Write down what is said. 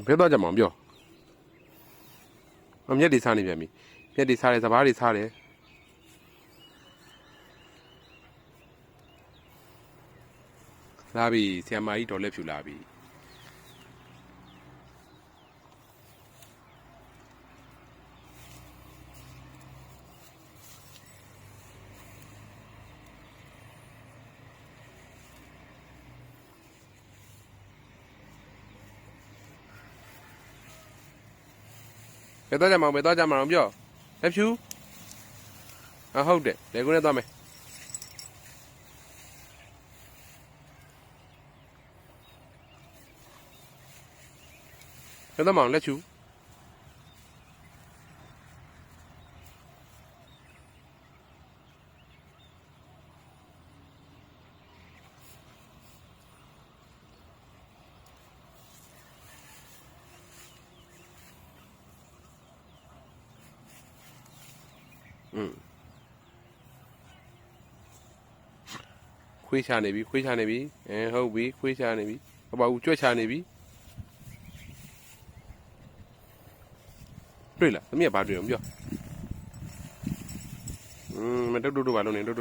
ဘယ်တော့ကြမှာပြောမြက်တွေစားနေပြန်ပြီမြက်တွေစားတယ်စပားတွေစားတယ်လာပြီဆရာမကြီးတော်လက်ဖြူလာပြီဘယ်တော့ကြမှာပြောလက်ဖြူဟုတ်တယ်လေကိုနဲ့သွားမယ်ဘယ်တော့မှလက်ဖြူခွေးချနေပြီဟုတ်ပြီခွေးချနေပြီဘာဘူးကြွက်ချနေပြီတွေ့လားသမီးကဘာတွေ့အောင်ပြောမတုတ်တို့ဘာလို့နေတုတ်